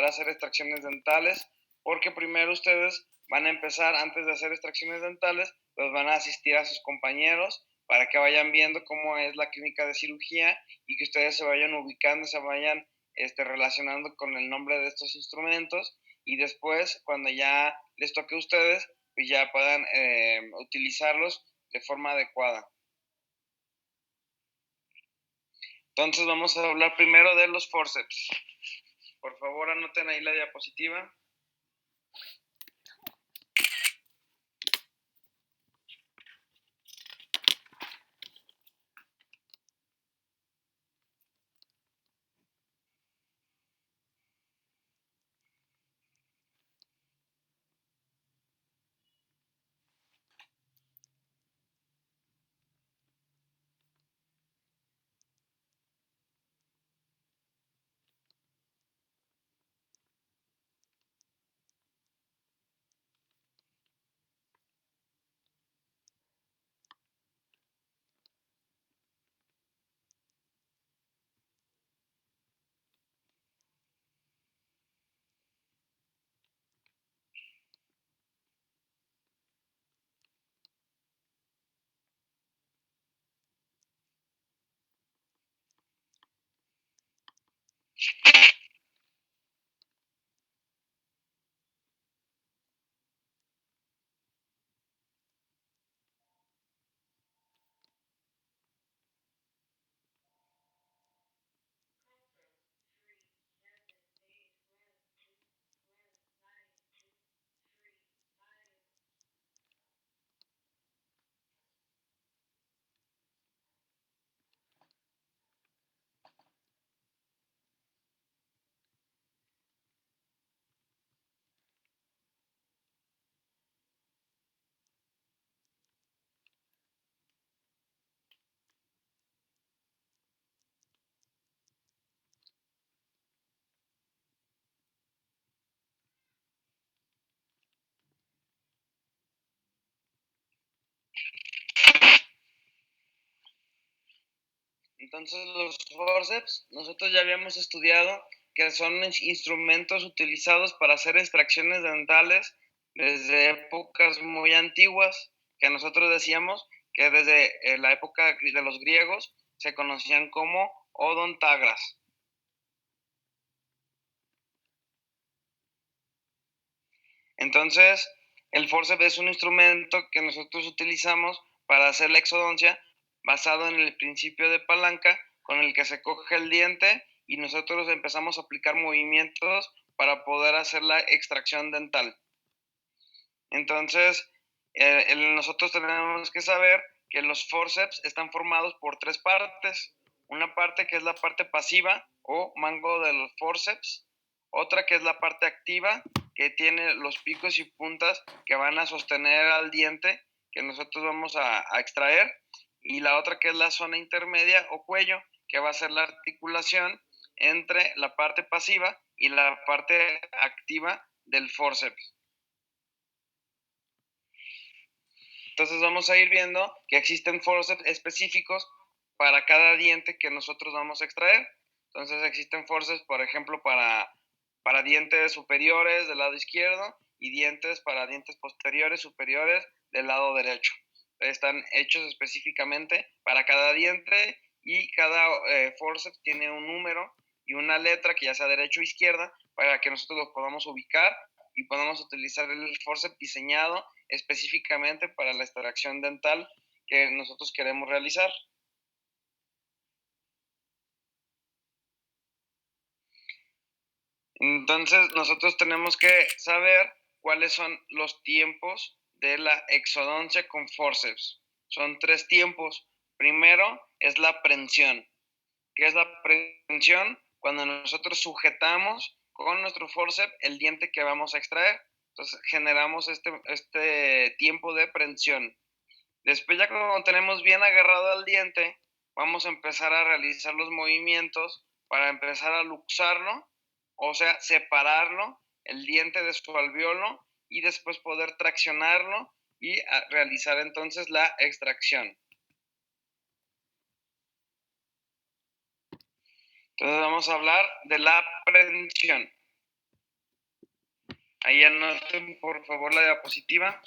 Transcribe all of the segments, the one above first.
a hacer extracciones dentales, porque primero ustedes van a empezar, antes de hacer extracciones dentales, pues van a asistir a sus compañeros para que vayan viendo cómo es la clínica de cirugía y que ustedes se vayan ubicando, se vayan relacionando con el nombre de estos instrumentos, y después, cuando ya les toque a ustedes, pues ya puedan utilizarlos de forma adecuada. Entonces vamos a hablar primero de los forceps. Por favor, anoten ahí la diapositiva. Entonces los forceps, nosotros ya habíamos estudiado que son instrumentos utilizados para hacer extracciones dentales desde épocas muy antiguas, que nosotros decíamos que desde la época de los griegos se conocían como odontagras. Entonces, el forceps es un instrumento que nosotros utilizamos para hacer la exodoncia basado en el principio de palanca con el que se coge el diente y nosotros empezamos a aplicar movimientos para poder hacer la extracción dental. Entonces, nosotros tenemos que saber que los forceps están formados por tres partes. Una parte que es la parte pasiva o mango de los forceps, otra que es la parte activa, que tiene los picos y puntas que van a sostener al diente que nosotros vamos a extraer, y la otra que es la zona intermedia o cuello, que va a ser la articulación entre la parte pasiva y la parte activa del forceps. Entonces vamos a ir viendo que existen forceps específicos para cada diente que nosotros vamos a extraer. Entonces existen forceps, por ejemplo, para dientes superiores del lado izquierdo y dientes para dientes posteriores superiores del lado derecho. Están hechos específicamente para cada diente y cada forceps tiene un número y una letra que ya sea derecha o izquierda para que nosotros los podamos ubicar y podamos utilizar el forceps diseñado específicamente para la extracción dental que nosotros queremos realizar. Entonces nosotros tenemos que saber cuáles son los tiempos de la exodoncia con forceps. Son 3 tiempos. Primero es la prensión. ¿Qué es la prensión? Cuando nosotros sujetamos con nuestro forceps el diente que vamos a extraer. Entonces generamos este tiempo de prensión. Después, ya cuando tenemos bien agarrado al diente, vamos a empezar a realizar los movimientos para empezar a luxarlo, o sea, separarlo, el diente de su alveolo, y después poder traccionarlo y realizar entonces la extracción. Entonces vamos a hablar de la prensión. Ahí anoten por favor la diapositiva.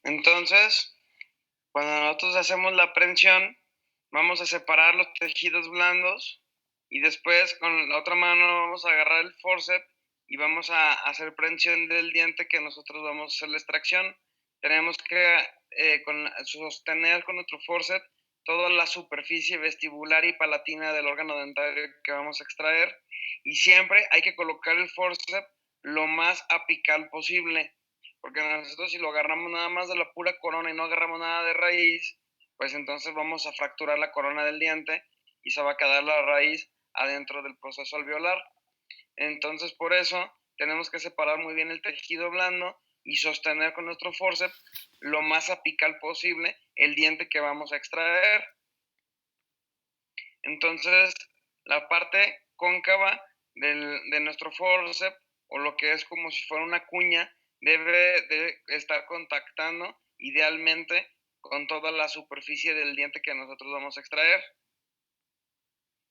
Entonces, cuando nosotros hacemos la prensión, vamos a separar los tejidos blandos y después con la otra mano vamos a agarrar el forceps y vamos a hacer prensión del diente que nosotros vamos a hacer la extracción. Tenemos que sostener con nuestro forceps toda la superficie vestibular y palatina del órgano dentario que vamos a extraer y siempre hay que colocar el forceps lo más apical posible, porque nosotros si lo agarramos nada más de la pura corona y no agarramos nada de raíz, pues entonces vamos a fracturar la corona del diente y se va a quedar la raíz adentro del proceso alveolar. Entonces por eso tenemos que separar muy bien el tejido blando y sostener con nuestro forceps lo más apical posible el diente que vamos a extraer. Entonces la parte cóncava de nuestro forceps, o lo que es como si fuera una cuña, debe de estar contactando idealmente con toda la superficie del diente que nosotros vamos a extraer.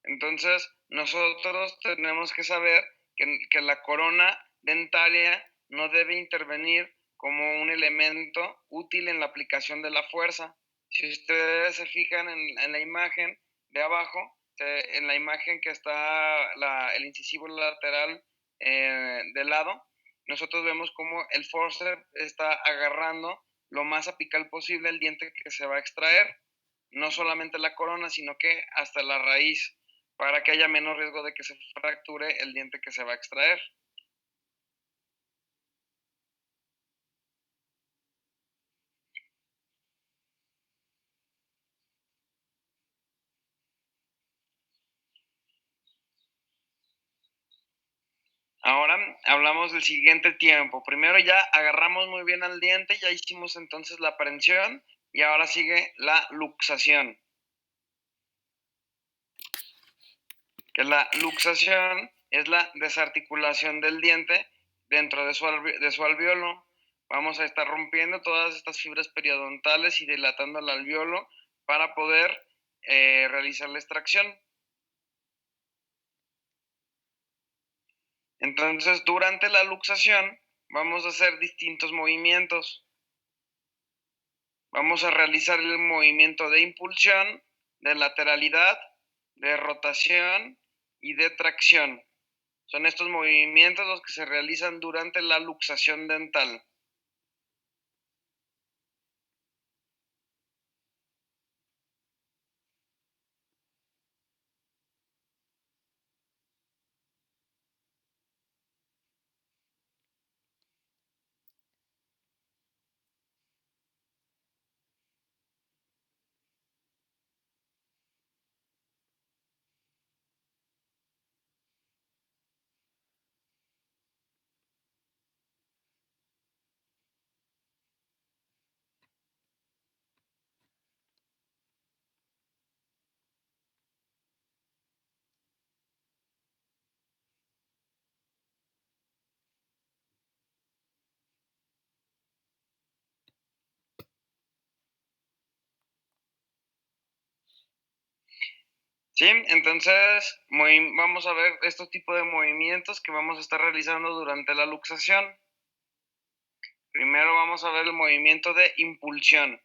Entonces, nosotros tenemos que saber que la corona dentaria no debe intervenir como un elemento útil en la aplicación de la fuerza. Si ustedes se fijan en la imagen de abajo, en la imagen que está el incisivo lateral de lado, nosotros vemos como el forceps está agarrando lo más apical posible el diente que se va a extraer, no solamente la corona, sino que hasta la raíz, para que haya menos riesgo de que se fracture el diente que se va a extraer. Ahora hablamos del siguiente tiempo. Primero ya agarramos muy bien al diente, ya hicimos entonces la prensión y ahora sigue la luxación. Que la luxación es la desarticulación del diente dentro de su alveolo. Vamos a estar rompiendo todas estas fibras periodontales y dilatando el alveolo para poder realizar la extracción. Entonces, durante la luxación, vamos a hacer distintos movimientos. Vamos a realizar el movimiento de impulsión, de lateralidad, de rotación y de tracción. Son estos movimientos los que se realizan durante la luxación dental. ¿Sí? Entonces, vamos a ver estos tipos de movimientos que vamos a estar realizando durante la luxación. Primero vamos a ver el movimiento de impulsión.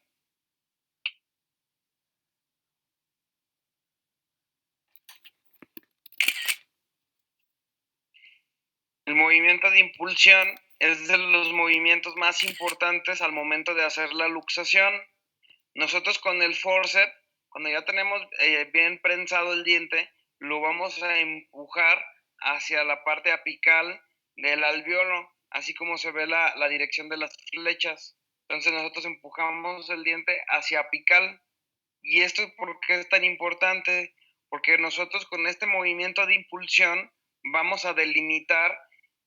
El movimiento de impulsión es de los movimientos más importantes al momento de hacer la luxación. Nosotros con el forceps, cuando ya tenemos bien prensado el diente, lo vamos a empujar hacia la parte apical del alveolo, así como se ve la dirección de las flechas. Entonces nosotros empujamos el diente hacia apical. ¿Y esto por qué es tan importante? Porque nosotros con este movimiento de impulsión vamos a delimitar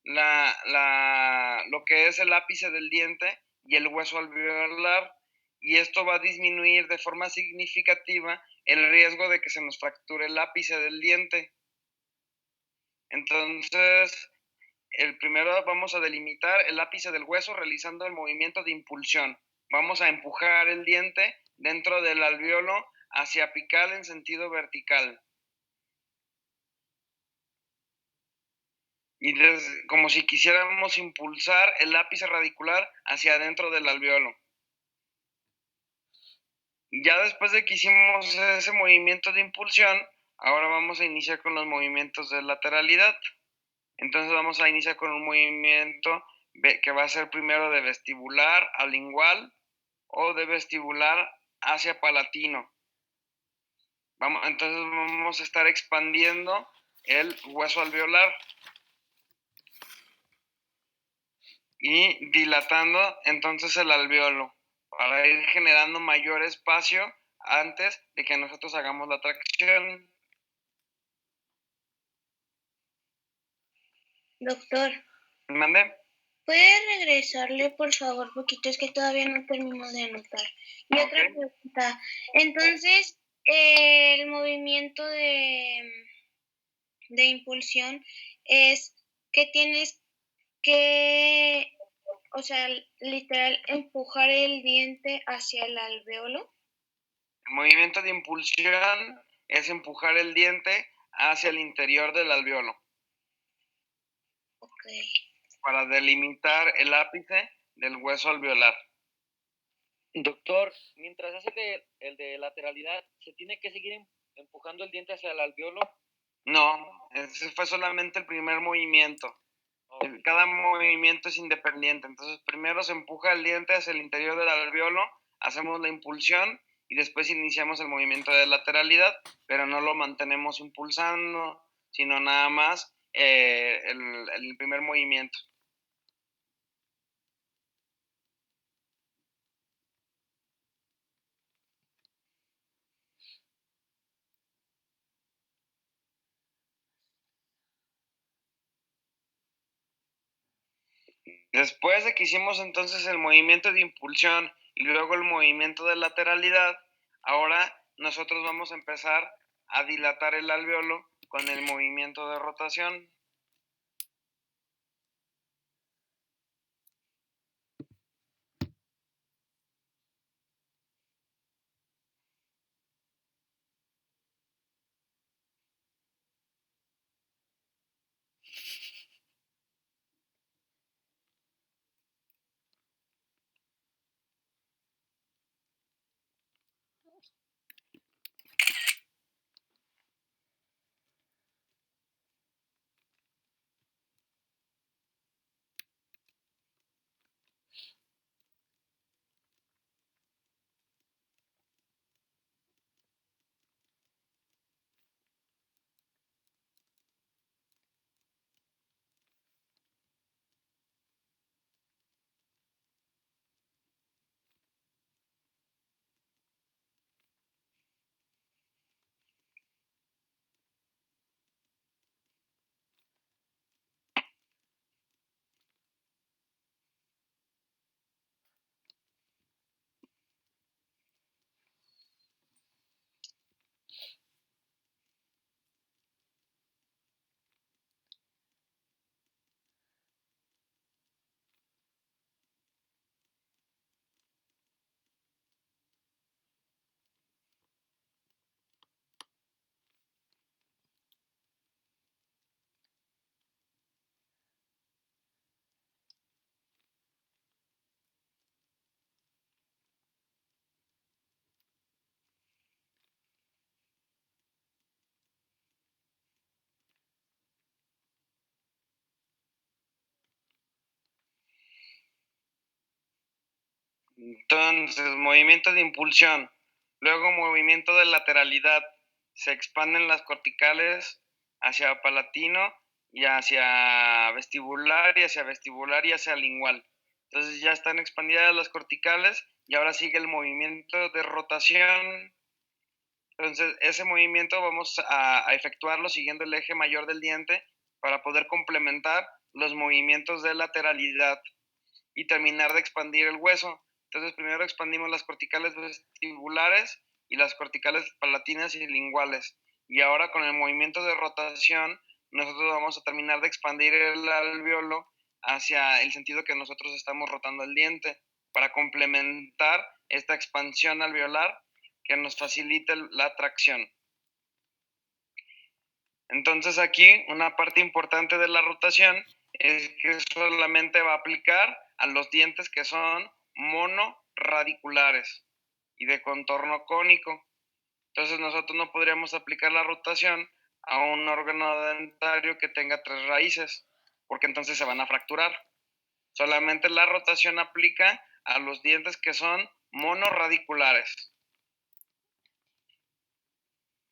lo que es el ápice del diente y el hueso alveolar, y esto va a disminuir de forma significativa el riesgo de que se nos fracture el ápice del diente. Entonces, primero vamos a delimitar el ápice del hueso realizando el movimiento de impulsión. Vamos a empujar el diente dentro del alveolo hacia apical en sentido vertical. Y como si quisiéramos impulsar el ápice radicular hacia adentro del alveolo. Ya después de que hicimos ese movimiento de impulsión, ahora vamos a iniciar con los movimientos de lateralidad. Entonces vamos a iniciar con un movimiento que va a ser primero de vestibular a lingual o de vestibular hacia palatino. Entonces vamos a estar expandiendo el hueso alveolar y dilatando entonces el alveolo para ir generando mayor espacio antes de que nosotros hagamos la tracción. Doctor, ¿Mande? ¿puede regresarle por favor poquito? Es que todavía no termino de anotar. Y otra pregunta, entonces, el movimiento de impulsión es que tienes que, o sea, literal, empujar el diente hacia el alveolo. El movimiento de impulsión es empujar el diente hacia el interior del alveolo. Ok. Para delimitar el ápice del hueso alveolar. Doctor, mientras hace el de lateralidad, ¿se tiene que seguir empujando el diente hacia el alveolo? No, ese fue solamente el primer movimiento. Okay. Cada movimiento es independiente. Entonces, primero se empuja el diente hacia el interior del alveolo, hacemos la impulsión y después iniciamos el movimiento de lateralidad, pero no lo mantenemos impulsando, sino nada más el primer movimiento. Después de que hicimos entonces el movimiento de impulsión y luego el movimiento de lateralidad, ahora nosotros vamos a empezar a dilatar el alveolo con el movimiento de rotación. Entonces, movimiento de impulsión, luego movimiento de lateralidad, se expanden las corticales hacia palatino y hacia vestibular y hacia lingual. Entonces ya están expandidas las corticales y ahora sigue el movimiento de rotación. Entonces ese movimiento vamos a efectuarlo siguiendo el eje mayor del diente para poder complementar los movimientos de lateralidad y terminar de expandir el hueso. Entonces primero expandimos las corticales vestibulares y las corticales palatinas y linguales. Y ahora con el movimiento de rotación, nosotros vamos a terminar de expandir el alveolo hacia el sentido que nosotros estamos rotando el diente para complementar esta expansión alveolar que nos facilite la tracción. Entonces aquí una parte importante de la rotación es que solamente va a aplicar a los dientes que son monorradiculares y de contorno cónico. Entonces nosotros no podríamos aplicar la rotación a un órgano dentario que tenga 3 raíces, porque entonces se van a fracturar. Solamente la rotación aplica a los dientes que son monorradiculares.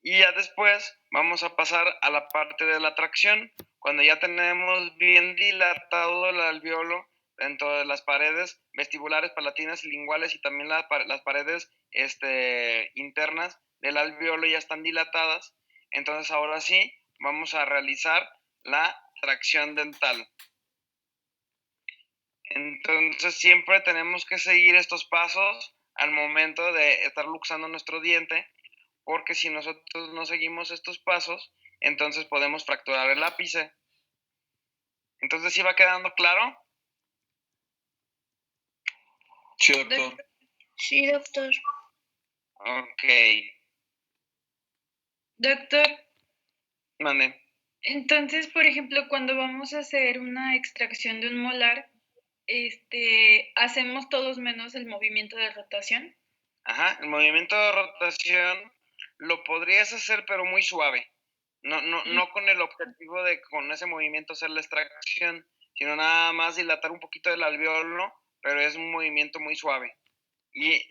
Y ya después vamos a pasar a la parte de la tracción. Cuando ya tenemos bien dilatado el alveolo dentro de las paredes vestibulares, palatinas y linguales y también las paredes internas del alveolo ya están dilatadas, entonces ahora sí vamos a realizar la tracción dental. Entonces siempre tenemos que seguir estos pasos al momento de estar luxando nuestro diente, porque si nosotros no seguimos estos pasos, entonces podemos fracturar el ápice. Entonces, ¿sí va quedando claro? Sí, doctor. Sí, doctor. Ok. Doctor, Mande. entonces, por ejemplo, cuando vamos a hacer una extracción de un molar, hacemos todos menos el movimiento de rotación. Ajá, el movimiento de rotación lo podrías hacer, pero muy suave. No con el objetivo de con ese movimiento hacer la extracción, sino nada más dilatar un poquito el alveolo, pero es un movimiento muy suave. Y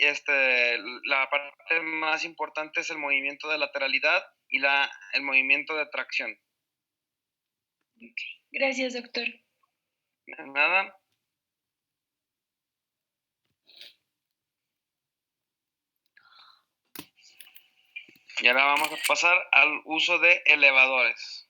la parte más importante es el movimiento de lateralidad y el movimiento de tracción. Gracias, doctor. Nada. Y ahora vamos a pasar al uso de elevadores.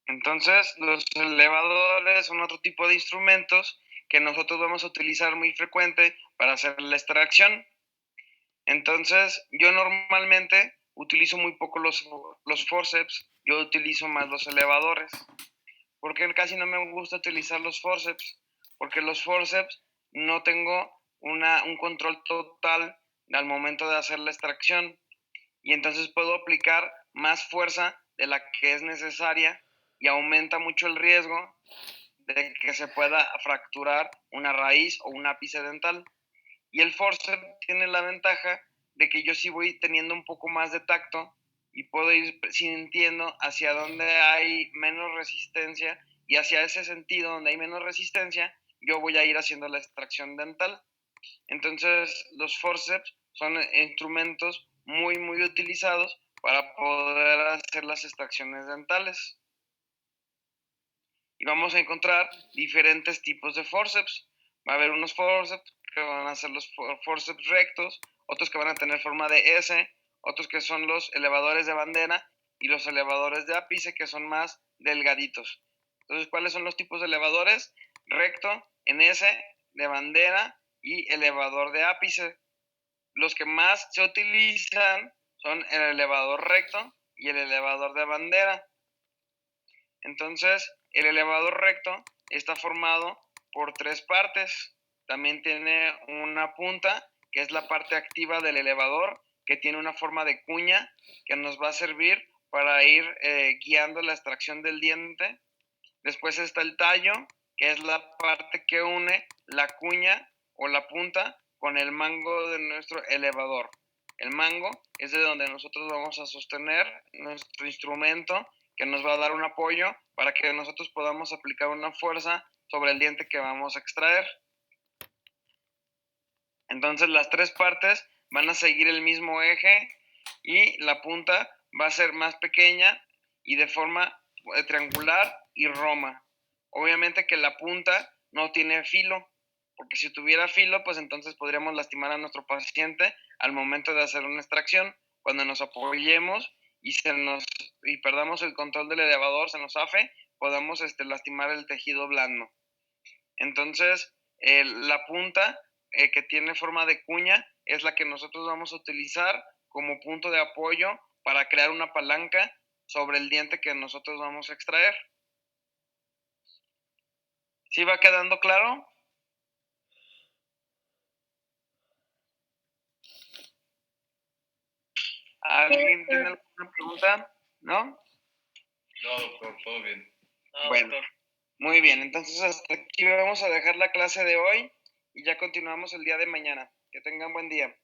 Entonces, los elevadores son otro tipo de instrumentos que nosotros vamos a utilizar muy frecuente para hacer la extracción. Entonces, yo normalmente utilizo muy poco los forceps, yo utilizo más los elevadores. Porque casi no me gusta utilizar los forceps, porque los forceps no tengo un control total al momento de hacer la extracción y entonces puedo aplicar más fuerza de la que es necesaria y aumenta mucho el riesgo de que se pueda fracturar una raíz o un ápice dental. Y el forceps tiene la ventaja de que yo sí voy teniendo un poco más de tacto y puedo ir sintiendo hacia donde hay menos resistencia y hacia ese sentido donde hay menos resistencia, yo voy a ir haciendo la extracción dental. Entonces, los forceps son instrumentos muy, muy utilizados para poder hacer las extracciones dentales. Y vamos a encontrar diferentes tipos de forceps. Va a haber unos forceps que van a ser los forceps rectos, otros que van a tener forma de S, otros que son los elevadores de bandera y los elevadores de ápice, que son más delgaditos. Entonces, ¿cuáles son los tipos de elevadores? Recto, en S, de bandera y elevador de ápice. Los que más se utilizan son el elevador recto y el elevador de bandera. Entonces, el elevador recto está formado por tres partes. También tiene una punta, que es la parte activa del elevador, que tiene una forma de cuña, que nos va a servir para ir guiando la extracción del diente. Después está el tallo, que es la parte que une la cuña o la punta con el mango de nuestro elevador. El mango es de donde nosotros vamos a sostener nuestro instrumento, que nos va a dar un apoyo para que nosotros podamos aplicar una fuerza sobre el diente que vamos a extraer. Entonces las tres partes van a seguir el mismo eje y la punta va a ser más pequeña y de forma triangular y roma. Obviamente que la punta no tiene filo, porque si tuviera filo, pues entonces podríamos lastimar a nuestro paciente al momento de hacer una extracción. Cuando nos apoyemos y perdamos el control del elevador, se nos afe, podamos lastimar el tejido blando. Entonces, la punta que tiene forma de cuña es la que nosotros vamos a utilizar como punto de apoyo para crear una palanca sobre el diente que nosotros vamos a extraer. ¿Sí va quedando claro? ¿Alguien tiene alguna pregunta? ¿No? No, doctor, todo bien. Bueno, doctor. muy bien. Entonces, hasta aquí vamos a dejar la clase de hoy y ya continuamos el día de mañana. Que tengan buen día.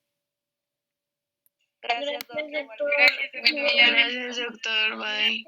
Gracias, doctor. Gracias, doctor. Gracias, doctor. Bye.